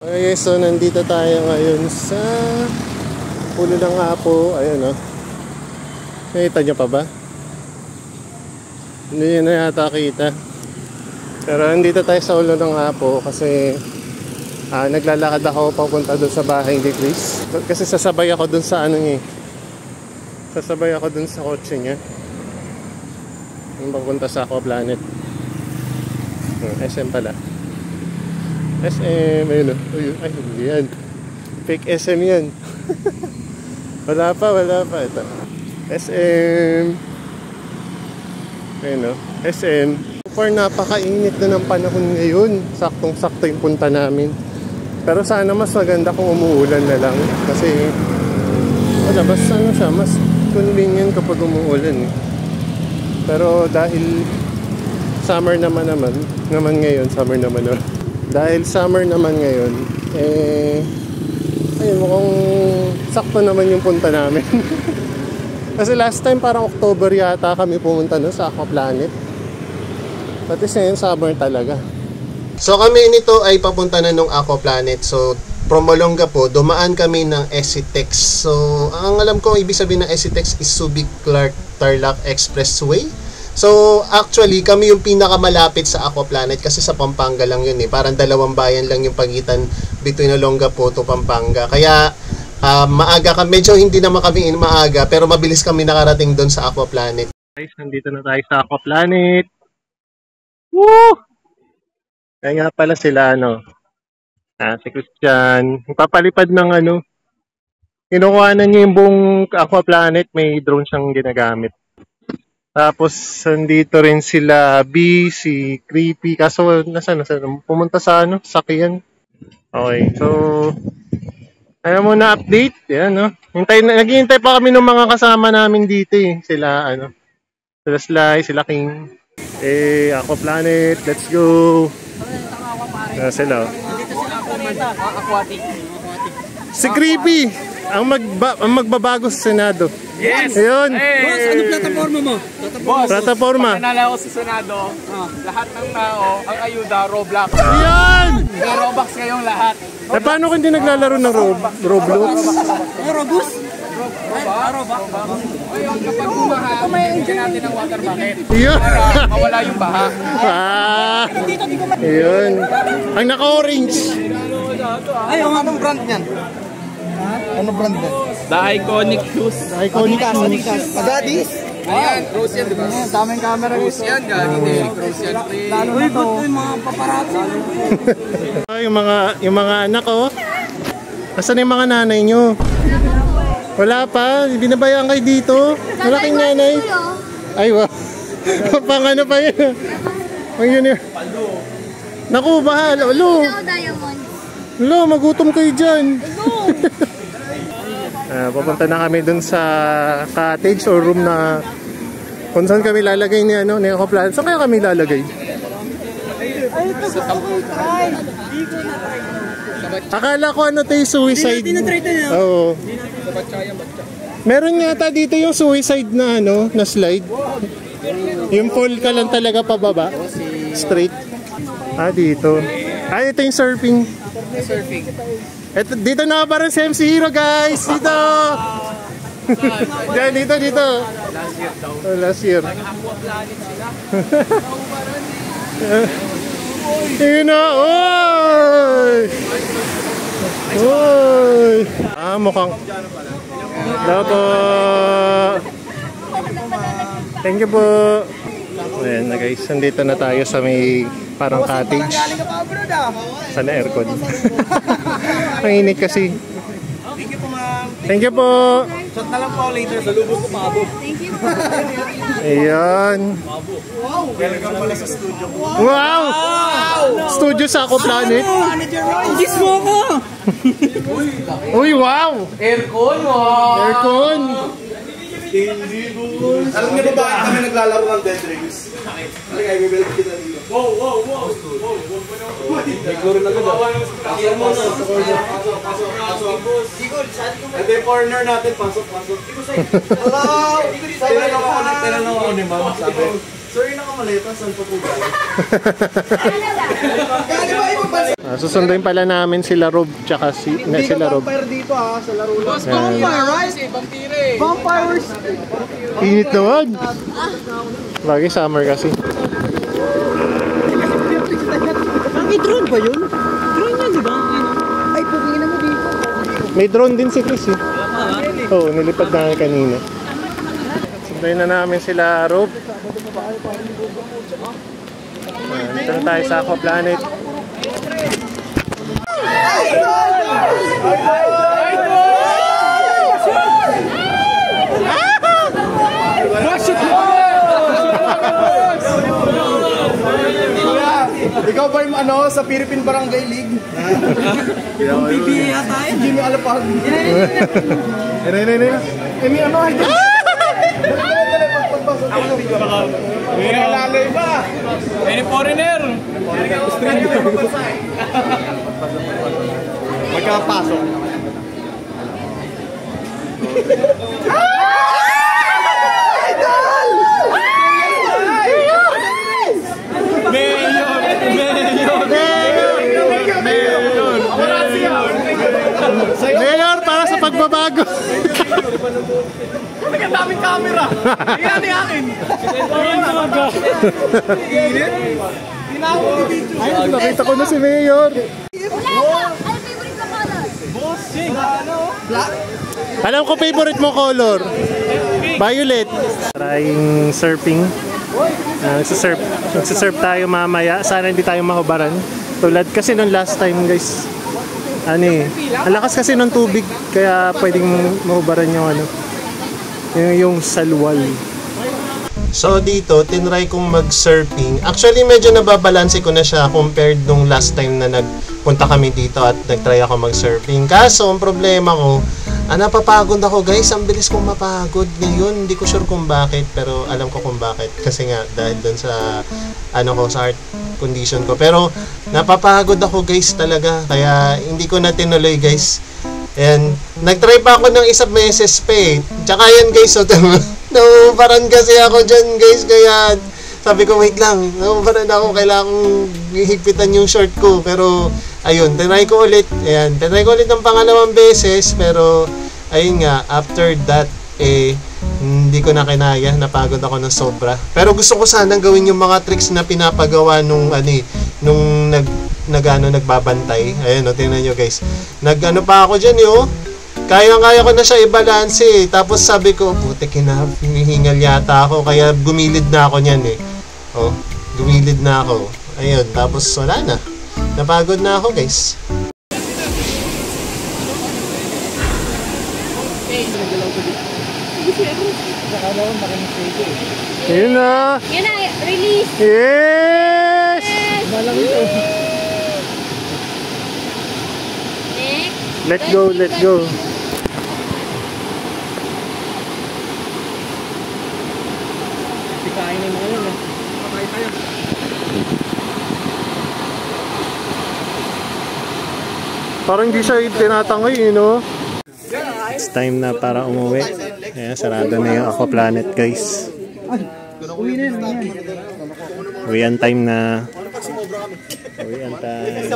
Okay, so nandito tayo ngayon sa Pulo ng Apo. Ayun, oh. Nakita nyo pa ba? Hindi nyo na yata kita. Pero nandito tayo sa Pulo ng Apo kasi naglalakad ako papunta doon sa bahay ni Chris. Kasi sasabay ako doon sa ano niya. Sasabay ako doon sa kotse niya. Yung papunta sa Aqua Planet. SM pala. SM, ayun o. Ay, hindi yan. Fake SM yan. wala pa. Ito. SM. Ayun o. SM. Super napakainit na ng panahon ngayon. Saktong-sakto yung punta namin. Pero sana mas maganda kung umuulan na lang. Kasi, wala, mas ano siya, mas convenient kapag umuulan. Pero dahil summer naman ngayon, dahil summer naman ngayon, ayun, mukhang sakto naman yung punta namin. Kasi last time parang October yata kami pumunta no, sa Aqua Planet. Pati ngayon summer talaga. So kami nito ay papunta na nung Aqua Planet. So from Olonga po, dumaan kami ng SCTEX. So ang alam ko ibig sabihin ng SCTEX is Subic Clark Tarlac Expressway. So actually kami yung pinakamalapit sa Aqua Planet kasi sa Pampanga lang yun eh. Parang 2 bayan lang yung pagitan between Olonga po to Pampanga. Kaya maaga kami, medyo hindi naman kami maaga pero mabilis kami nakarating doon sa Aqua Planet. Guys, nandito na tayo sa Aqua Planet. Woo! Kaya nga pala sila si Christian, papalipad ng kinukuhanan niya yung buong Aqua Planet, may drone siyang ginagamit. Tapos nandito rin sila B, si Creepy, kaso nasaan pumunta sa sakyan. Okay, so ayaw mo na update, yan naghihintay pa kami ng mga kasama namin dito eh. Sila sila Sly, sila King. Aqua Planet, let's go. Sila. Aquatic. Si Creepy, ang magbabago sa Senado. Yes! Ayun. Hey! Boss, ano plataforma mo? Boss, plataforma. pag nanalo ako sa Senado, lahat ng tao, ang ayuda, Roblox. Yan! May Robux kayong lahat. Paano kung hindi naglalaro ng Roblox? Robux? Ngayon, kapag bumaha, bigyan natin ng water bucket. Yun! Para mawala yung baha. Ayun. Ang naka-orange. Ay, anong brand niyan? Ano brand niyan? The Iconic Shoes. Iconic shoes. Daddies? Ayan, Rose yan, diba? Daming camera Rose yan, galing din. Rose yan. Lalo na ito. Yung mga paparazzi. yung mga anak Asan yung mga nanay nyo? Wala pa? Binabayaan kayo dito? Wala kayong nanay? Ay, wow. Pang ano pa yun? Pang yun yun. Naku, bahal. Lo, magutom kayo dyan. Papunta na kami dun sa cottage or room na kung saan kami lalagay ni Aqua Planet. Saan kaya kami lalagay? Akala ko tayo suicide. Oo. Meron yata dito yung suicide na na slide. Yung fall ka lang talaga pababa. Straight. Dito. Ito yung surfing. Dito na parang si MC Hero, guys. Dito. Diyan, dito. Last year. Yun na. Oy! Mukhang. Labo. Thank you po. Ayan na guys, nandito na tayo sa may parang cottage. Sana aircon. Ang init kasi. Thank you po, ma'am. Thank you po. Shot na lang po later. Sa lubog ko, Pabo. Thank you po. Ayan. Welcome pala sa studio ko. Wow! Studio sa Aqua Planet. Gis mo ko! Uy, wow! Aircon, wow! Aircon! Alam niyo ba bakit kami naglalaro ng Dead Rings? Ay, bibili kita dito. Wow! May kloro na ganda. Pasok. Ito yung corner natin. Pasok. Hello! Tinanong ako ni ma'am. Sir, yung nakamaleta, saan pa po ba? Susunduin pala namin sila Rob tsaka sila Rob. Vampire dito ha, sa laro lang. Boss, vampire, right? Vampire. Vampires! Init naman! Bagay summer kasi. May drone ba yun? Drone yan, di ba? Ay, pugingin mo dito. May drone din si Chris eh. Oo, nilipad namin kanina. Sunduin na namin sila Rob. Dito na tayo sa Aqua Planet. Ikaw ba yung ano, sa Philippine Barangay League? Bibiya tayo. Hindi mo alapag. May ano, hindi. May nalalay ba? Any foreigner? Magkapasok. Mayor, para sa pagbabago. Ang daming camera. Iyan ni akin. Ayun, nakita ko na si Mayor. Alam ko favorite mo color. Violet. Trying surfing. Nagsisurf tayo mamaya. Sana hindi tayo mahubaran. Tulad kasi nung last time guys. Ano eh. Ang lakas kasi ng tubig. Kaya pwedeng mahubaran yung ano. Yung salwal. So dito, tinry kong mag-surfing. Actually, medyo nababalanse ko na siya compared nung last time na nagpunta kami dito at nagtry ako mag-surfing. Kaso, ang problema ko, napapagod ako guys. Ang bilis kong mapagod ngayon. Hindi ko sure kung bakit, pero alam ko kung bakit. Kasi nga, dahil dun sa, sa heart condition ko. Pero, napapagod ako guys talaga. Kaya, hindi ko na tinuloy guys. And, nagtry pa ako ng isang meses pa eh. Tsaka yan guys, so, nauubaran kasi ako dyan guys, kaya sabi ko wait lang, nauubaran ako, kailangan kong higpitan yung short ko, pero ayun, tinry ko ulit, ayan, tinry ko ulit ng pangalawang beses, pero ayun nga, after that, hindi ko na kinaya, napagod ako ng sobra, pero gusto ko sanang gawin yung mga tricks na pinapagawa nung nagbabantay, ayun o, tingnan nyo guys, pa ako dyan kaya-kaya ko na siya i-balance eh. Tapos sabi ko, putik na, hinihingal yata ako. Kaya gumilid na ako niyan eh. Oh, gumilid na ako. Ayun, tapos wala na. Napagod na ako guys. Yun na! Yun na, release! Yes! Next! Let go, let go. Kain na mo yun eh. Patay tayo. Parang hindi siya tinatangay, It's time na para umuwi. Ayan, sarado na yung Aqua Planet, guys. Uwi na yun. Uwian time na. Uwian time.